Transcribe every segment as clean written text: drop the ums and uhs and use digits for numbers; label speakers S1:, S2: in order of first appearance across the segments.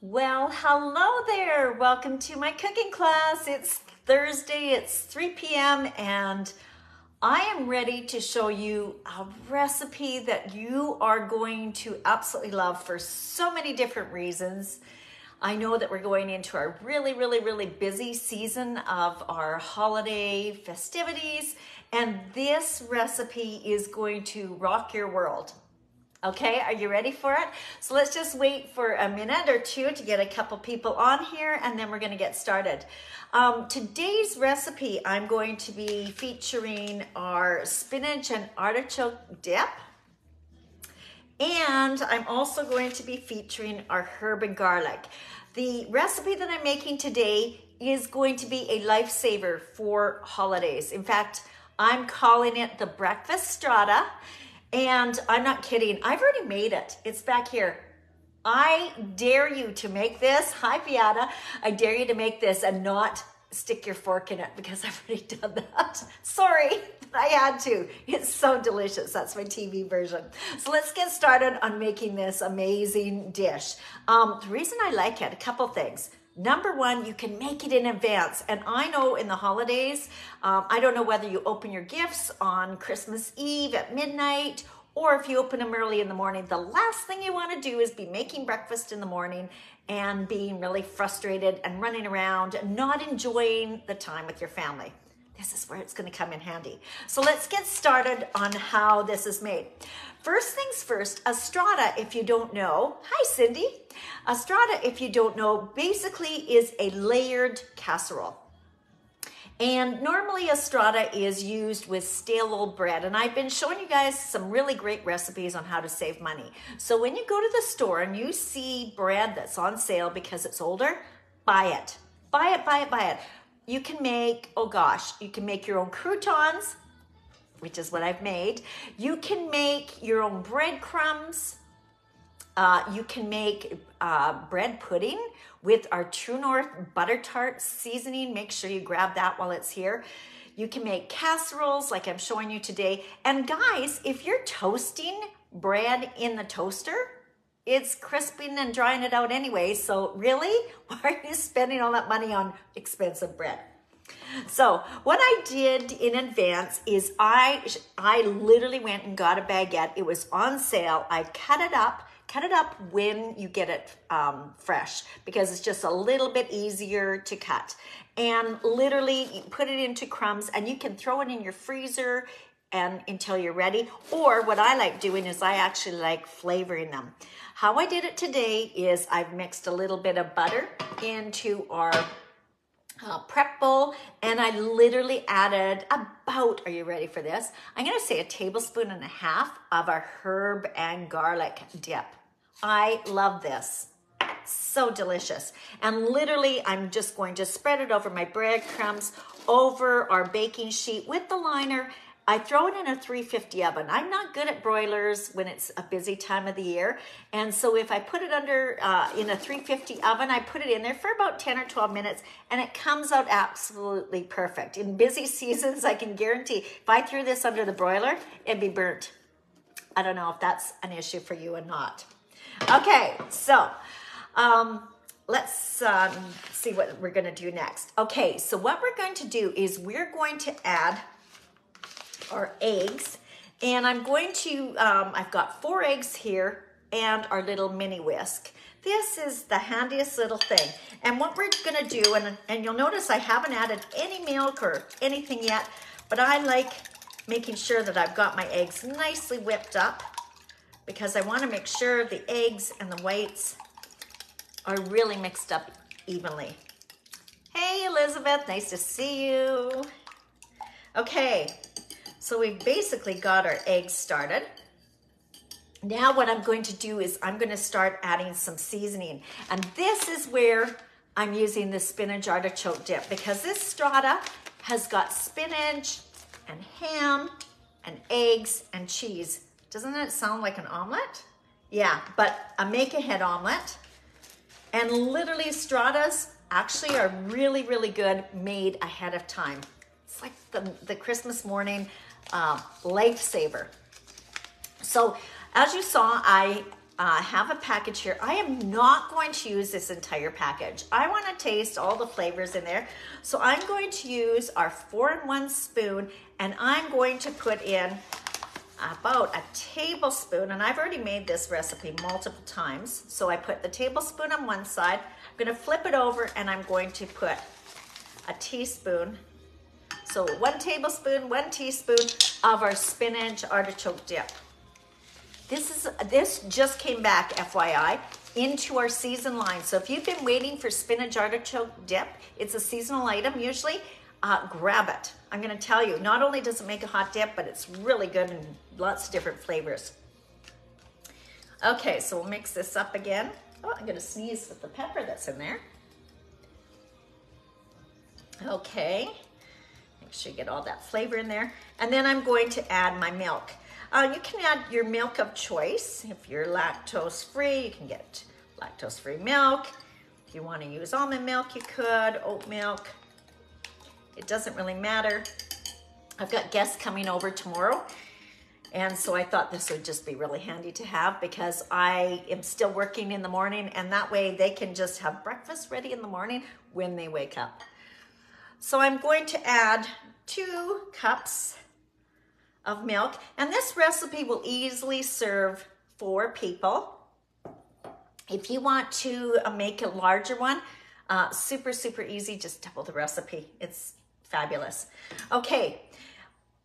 S1: Well, hello there. Welcome to my cooking class. It's Thursday, it's 3 p.m. and I am ready to show you a recipe that you are going to absolutely love for so many different reasons. I know that we're going into our really busy season of our holiday festivities, and this recipe is going to rock your world. Okay, are you ready for it? So let's just wait for a minute or two to get a couple people on here, and then we're going to get started. Today's recipe, I'm going to be featuring our spinach and artichoke dip. And I'm also going to be featuring our herb and garlic. The recipe that I'm making today is going to be a lifesaver for holidays. In fact, I'm calling it the breakfast strata. And I'm not kidding, I've already made it. It's back here. I dare you to make this. Hi, Beata. I dare you to make this and not stick your fork in it because I've already done that. Sorry, but I had to. It's so delicious. That's my TV version. So let's get started on making this amazing dish. The reason I like it, a couple things. Number one, you can make it in advance. And I know in the holidays, I don't know whether you open your gifts on Christmas Eve at midnight or if you open them early in the morning. The last thing you want to do is be making breakfast in the morning and being really frustrated and running around and not enjoying the time with your family. This is where it's going to come in handy. So let's get started on how this is made. First things first, a strata, if you don't know, hi Cindy. A strata, if you don't know, basically is a layered casserole. And normally a strata is used with stale old bread. And I've been showing you guys some really great recipes on how to save money. So when you go to the store and you see bread that's on sale because it's older, buy it. Buy it, buy it, buy it. You can make, oh gosh, you can make your own croutons, which is what I've made. You can make your own breadcrumbs. You can make bread pudding with our True North butter tart seasoning. Make sure you grab that while it's here. You can make casseroles like I'm showing you today. And guys, if you're toasting bread in the toaster, it's crisping and drying it out anyway. So really, why are you spending all that money on expensive bread? So what I did in advance is I literally went and got a baguette. It was on sale. I cut it up when you get it fresh because it's just a little bit easier to cut. And literally you put it into crumbs and you can throw it in your freezer and until you're ready. Or what I like doing is I actually like flavoring them. How I did it today is I've mixed a little bit of butter into our prep bowl, and I literally added about, are you ready for this? I'm gonna say 1.5 tablespoons of our herb and garlic dip. I love this. So delicious. And literally, I'm just going to spread it over my breadcrumbs, over our baking sheet with the liner. I throw it in a 350 oven. I'm not good at broilers when it's a busy time of the year. And so if I put it under in a 350 oven, I put it in there for about 10 or 12 minutes and it comes out absolutely perfect. In busy seasons, I can guarantee if I threw this under the broiler, it'd be burnt. I don't know if that's an issue for you or not. Okay, so let's see what we're gonna do next. Okay, so what we're going to do is we're going to add our eggs, and I'm going to, I've got 4 eggs here and our little mini whisk. This is the handiest little thing. And what we're gonna do, and you'll notice I haven't added any milk or anything yet, but I like making sure that I've got my eggs nicely whipped up because I wanna make sure the eggs and the whites are really mixed up evenly. Hey Elizabeth, nice to see you. Okay. So we've basically got our eggs started. Now what I'm going to do is I'm going to start adding some seasoning. And this is where I'm using the spinach artichoke dip because this strata has got spinach and ham and eggs and cheese. Doesn't that sound like an omelet? Yeah, but a make-ahead omelet. And literally stratas actually are really good made ahead of time. It's like the Christmas morning lifesaver. So as you saw, I have a package here. I am not going to use this entire package. I want to taste all the flavors in there. So I'm going to use our 4-in-1 spoon, and I'm going to put in about a tablespoon, and I've already made this recipe multiple times. So I put the tablespoon on one side. I'm going to flip it over, and I'm going to put a teaspoon. So 1 tablespoon, 1 teaspoon of our spinach artichoke dip. This just came back, FYI, into our season line. So if you've been waiting for spinach artichoke dip, it's a seasonal item usually, grab it. I'm gonna tell you, not only does it make a hot dip, but it's really good and lots of different flavors. Okay, so we'll mix this up again. Oh, I'm gonna sneeze with the pepper that's in there. Okay, make sure you get all that flavor in there. And then I'm going to add my milk. You can add your milk of choice. If you're lactose free, you can get lactose free milk. If you want to use almond milk, you could, oat milk. It doesn't really matter. I've got guests coming over tomorrow, and so I thought this would just be really handy to have because I am still working in the morning, and that way they can just have breakfast ready in the morning when they wake up. So I'm going to add 2 cups of milk, and this recipe will easily serve 4 people. If you want to make a larger one, super easy, just double the recipe. It's fabulous. Okay,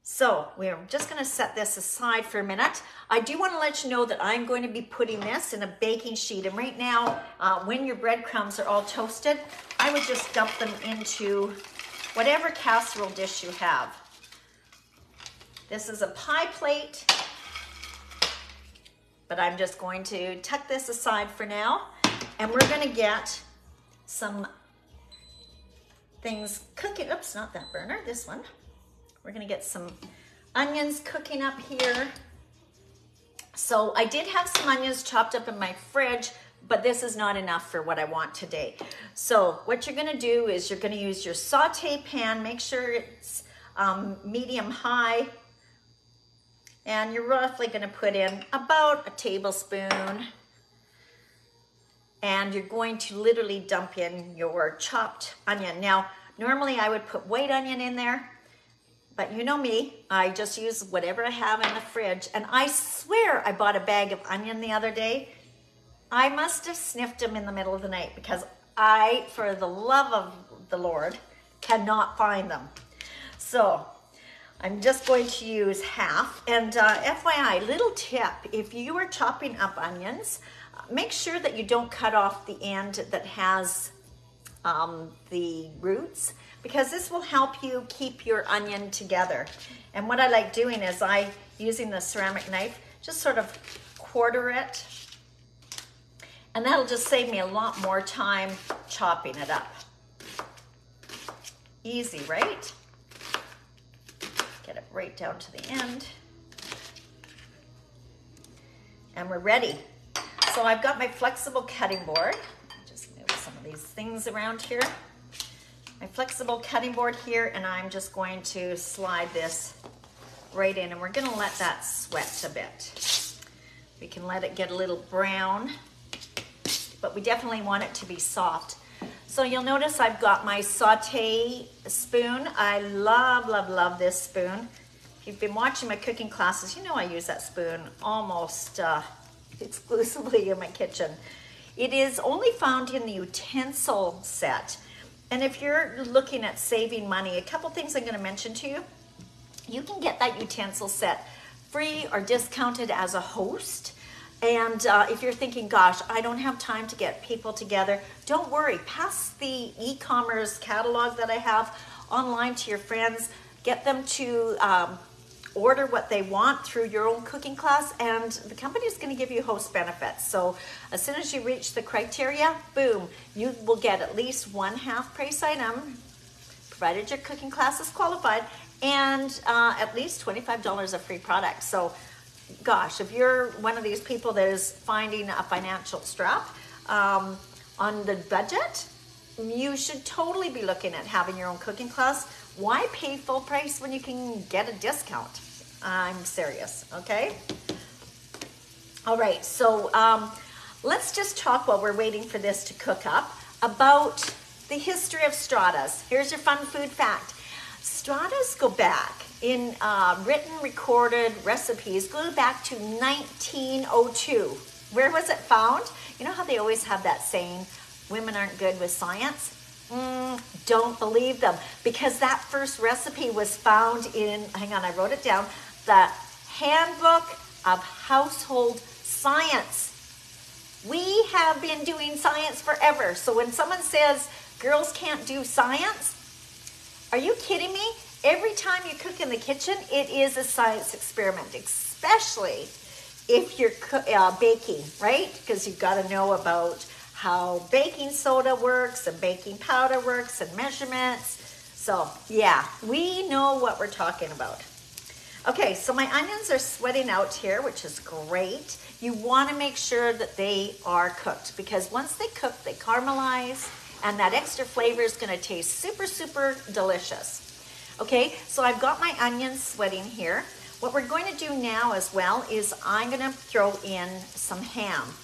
S1: so we're just going to set this aside for a minute. I do want to let you know that I'm going to be putting this in a baking sheet, and right now when your breadcrumbs are all toasted, I would just dump them into whatever casserole dish you have. This is a pie plate, but I'm just going to tuck this aside for now, and we're going to get some things cooking. Oops, not that burner, this one. We're going to get some onions cooking up here. So I did have some onions chopped up in my fridge, but this is not enough for what I want today. So what you're going to do is you're going to use your saute pan. Make sure it's medium high. And you're roughly going to put in about a tablespoon. And you're going to literally dump in your chopped onion. Now, normally I would put white onion in there, but you know me, I just use whatever I have in the fridge. And I swear I bought a bag of onion the other day. I must have sniffed them in the middle of the night because I, for the love of the Lord, cannot find them. So I'm just going to use half. And FYI, little tip, if you are chopping up onions, make sure that you don't cut off the end that has the roots, because this will help you keep your onion together. And what I like doing is using the ceramic knife, just sort of quarter it. And that'll just save me a lot more time chopping it up. Easy, right? Get it right down to the end. And we're ready. So I've got my flexible cutting board. Just move some of these things around here. My flexible cutting board here, and I'm just going to slide this right in, and we're gonna let that sweat a bit. We can let it get a little brown, but we definitely want it to be soft. So you'll notice I've got my saute spoon. I love this spoon. If you've been watching my cooking classes, you know I use that spoon almost exclusively in my kitchen. It is only found in the utensil set. And if you're looking at saving money, a couple things I'm going to mention to you. You can get that utensil set free or discounted as a host. And if you're thinking, gosh, I don't have time to get people together, don't worry. Pass the e-commerce catalog that I have online to your friends. Get them to order what they want through your own cooking class, and the company is going to give you host benefits. So as soon as you reach the criteria, boom, you will get at least one half price item, provided your cooking class is qualified, and at least $25 of free product. So gosh, if you're one of these people that is finding a financial strap on the budget, you should totally be looking at having your own cooking class. Why pay full price when you can get a discount? I'm serious, okay? All right, so let's just talk while we're waiting for this to cook up about the history of Stratas. Here's your fun food fact. Stratas go back in written, recorded recipes, go back to 1902. Where was it found? You know how they always have that saying, women aren't good with science? Don't believe them, because that first recipe was found in, hang on, I wrote it down, the Handbook of Household Science. We have been doing science forever. So when someone says girls can't do science, are you kidding me? Every time you cook in the kitchen, it is a science experiment, especially if you're baking, right? Because you've got to know about how baking soda works and baking powder works and measurements. So yeah, we know what we're talking about. Okay, so my onions are sweating out here, which is great. You want to make sure that they are cooked, because once they cook, they caramelize, and that extra flavor is going to taste super, super delicious. Okay, so I've got my onions sweating here. What we're going to do now as well is I'm going to throw in some ham.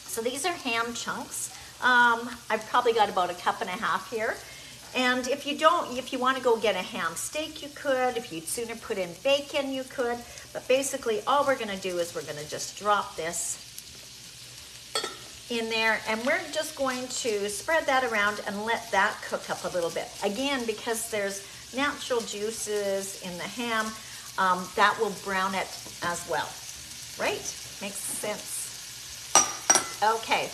S1: So these are ham chunks. I've probably got about 1.5 cups here. And if you want to go get a ham steak, you could. If you'd sooner put in bacon, you could. But basically, all we're going to do is we're going to just drop this in there, and we're just going to spread that around and let that cook up a little bit. Again, because there's natural juices in the ham, that will brown it as well. Right? Makes sense. Okay.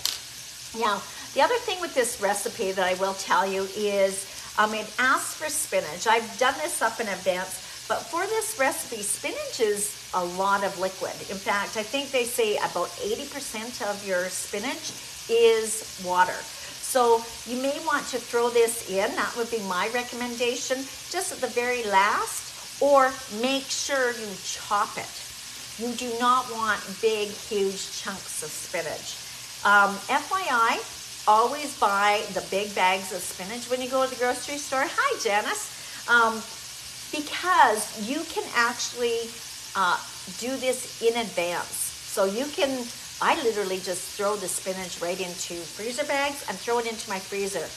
S1: Now, the other thing with this recipe that I will tell you is it asks for spinach. I've done this up in advance, but for this recipe, spinach is a lot of liquid. In fact, I think they say about 80% of your spinach is water. So you may want to throw this in. That would be my recommendation, just at the very last, or make sure you chop it. You do not want big, huge chunks of spinach. FYI, always buy the big bags of spinach when you go to the grocery store. Hi, Janice. Because you can actually do this in advance. So you can, I literally just throw the spinach right into freezer bags and throw it into my freezer.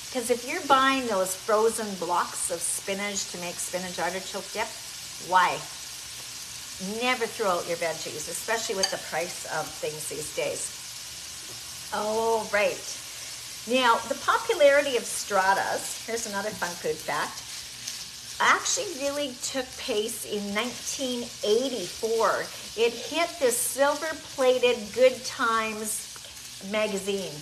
S1: Because if you're buying those frozen blocks of spinach to make spinach artichoke dip, why? Never throw out your veggies, especially with the price of things these days. Oh, right. Now, the popularity of Stratas, here's another fun food fact, actually really took place in 1984. It hit this silver-plated Good Times magazine.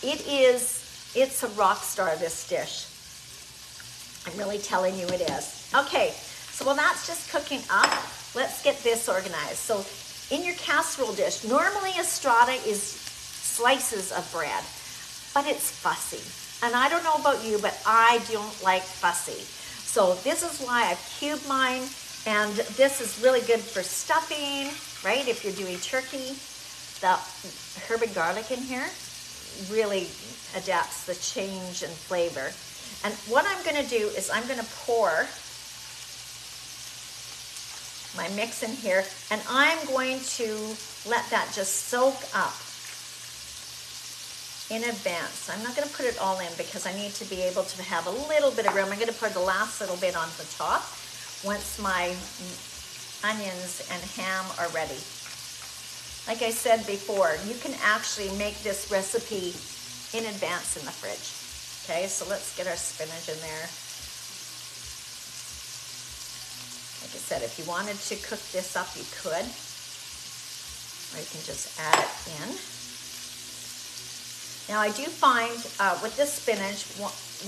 S1: It's a rock star, this dish. I'm really telling you it is. Okay, so while that's just cooking up, let's get this organized. So in your casserole dish, normally a strata is slices of bread, but it's fussy. And I don't know about you, but I don't like fussy. So this is why I've cubed mine, and this is really good for stuffing, right? If you're doing turkey, the herb and garlic in here really adapts the change in flavor. And what I'm gonna do is I'm gonna pour my mix in here, and I'm going to let that just soak up in advance. I'm not going to put it all in because I need to be able to have a little bit of room. I'm going to put the last little bit on the top once my onions and ham are ready. Like I said before, you can actually make this recipe in advance in the fridge. Okay, so let's get our spinach in there. Like I said, if you wanted to cook this up, you could. Or you can just add it in. Now I do find with this spinach,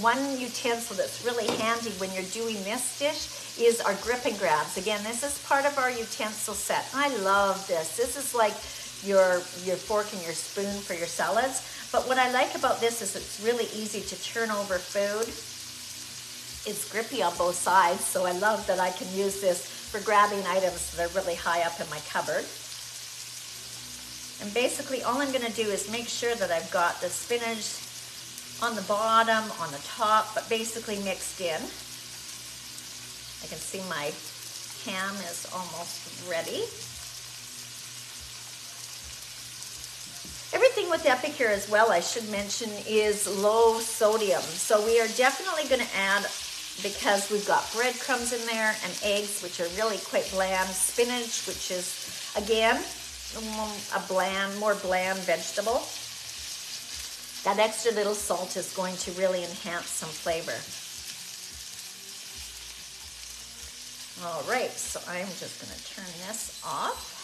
S1: one utensil that's really handy when you're doing this dish is our grip and grabs. Again, this is part of our utensil set. I love this. This is like your fork and your spoon for your salads. But what I like about this is it's really easy to turn over food. It's grippy on both sides, so I love that I can use this for grabbing items that are really high up in my cupboard. And basically all I'm going to do is make sure that I've got the spinach on the bottom, on the top, but basically mixed in. I can see my ham is almost ready. thing with Epicure as well, I should mention, is low sodium. So we are definitely going to add, because we've got breadcrumbs in there and eggs, which are really quite bland, spinach, which is, again, a more bland vegetable. That extra little salt is going to really enhance some flavor. All right, so I'm just going to turn this off.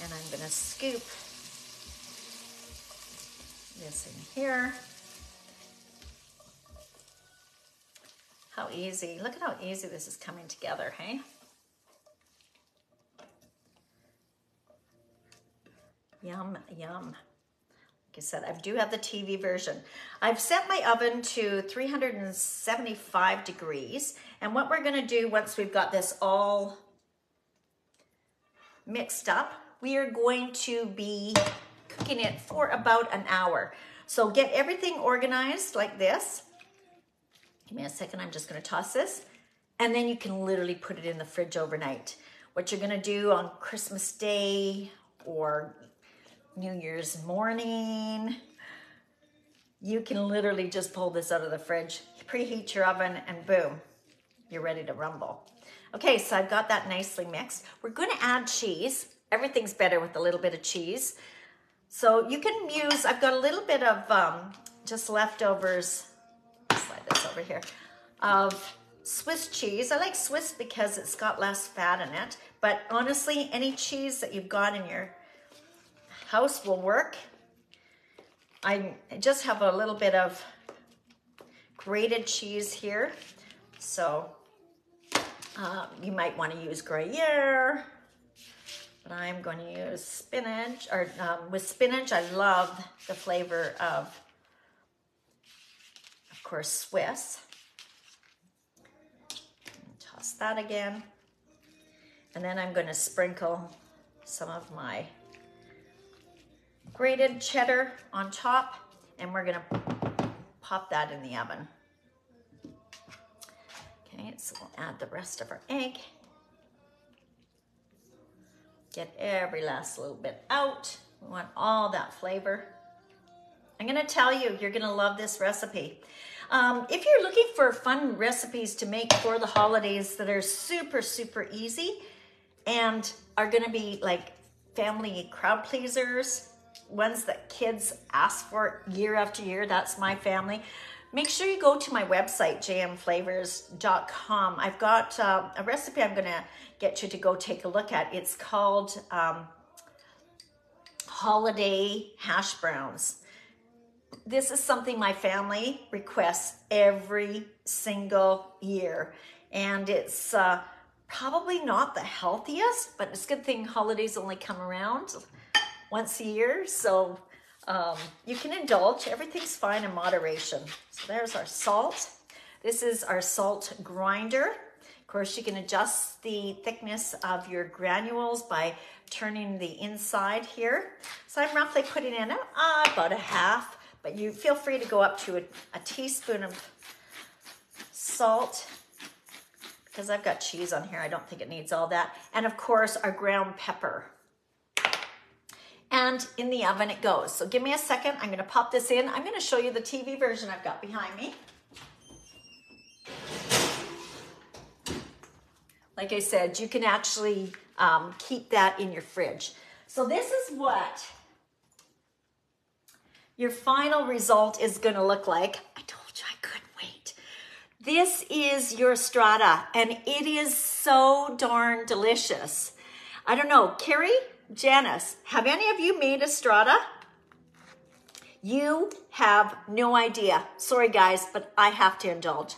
S1: And I'm going to scoop this in here. How easy. Look at how easy this is coming together, hey? Yum, yum. Like I said, I do have the TV version. I've set my oven to 375 degrees. And what we're going to do once we've got this all mixed up, we are going to be cooking it for about an hour. So get everything organized like this. Give me a second, I'm just gonna toss this. And then you can literally put it in the fridge overnight. What you're gonna do on Christmas Day or New Year's morning, you can literally just pull this out of the fridge, preheat your oven, and boom, you're ready to rumble. Okay, so I've got that nicely mixed. We're gonna add cheese. Everything's better with a little bit of cheese. So you can use, I've got a little bit of just leftovers, slide this over here, of Swiss cheese. I like Swiss because it's got less fat in it, but honestly, any cheese that you've got in your house will work. I just have a little bit of grated cheese here. So you might want to use Gruyere. But I'm going to use spinach, or with spinach, I love the flavor of course, Swiss. Toss that again. And then I'm going to sprinkle some of my grated cheddar on top, and we're going to pop that in the oven. Okay, so we'll add the rest of our egg. Get every last little bit out. We want all that flavor. I'm gonna tell you, you're gonna love this recipe. If you're looking for fun recipes to make for the holidays that are super, super easy and are gonna be like family crowd pleasers, ones that kids ask for year after year, that's my family. Make sure you go to my website, jmflavors.com. I've got a recipe I'm gonna get you to go take a look at. It's called holiday hash browns. This is something my family requests every single year. And it's probably not the healthiest, but it's a good thing holidays only come around once a year. So you can indulge, everything's fine in moderation. So there's our salt. This is our salt grinder. Of course, you can adjust the thickness of your granules by turning the inside here. So I'm roughly putting in about a half, but you feel free to go up to a teaspoon of salt. Because I've got cheese on here, I don't think it needs all that. And of course, our ground pepper. And in the oven it goes. So give me a second, I'm gonna pop this in. I'm gonna show you the TV version I've got behind me. Like I said, you can actually keep that in your fridge. So this is what your final result is gonna look like. I told you I couldn't wait. This is your strata, and it is so darn delicious. I don't know, Carrie, Janice, have any of you made a strata? You have no idea. Sorry guys, but I have to indulge.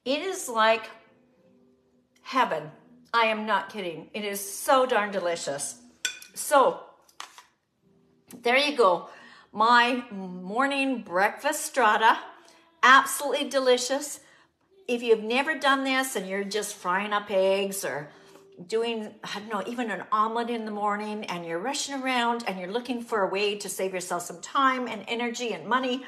S1: It is like heaven. I am not kidding. It is so darn delicious. So, there you go. My morning breakfast strata. Absolutely delicious. If you've never done this and you're just frying up eggs or doing, I don't know, even an omelet in the morning and you're rushing around and you're looking for a way to save yourself some time and energy and money,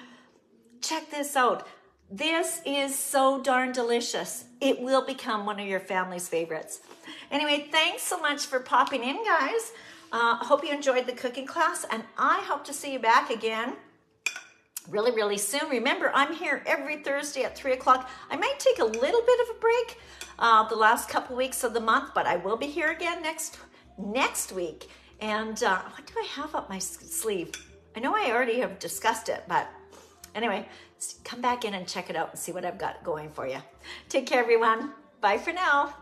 S1: check this out. This is so darn delicious. It will become one of your family's favorites. Anyway, thanks so much for popping in, guys. Hope you enjoyed the cooking class, and I hope to see you back again really, really soon. Remember, I'm here every Thursday at 3 o'clock. I might take a little bit of a break the last couple weeks of the month, but I will be here again next week. And what do I have up my sleeve? I know I already have discussed it, but anyway, come back in and check it out and see what I've got going for you. Take care, everyone. Bye for now.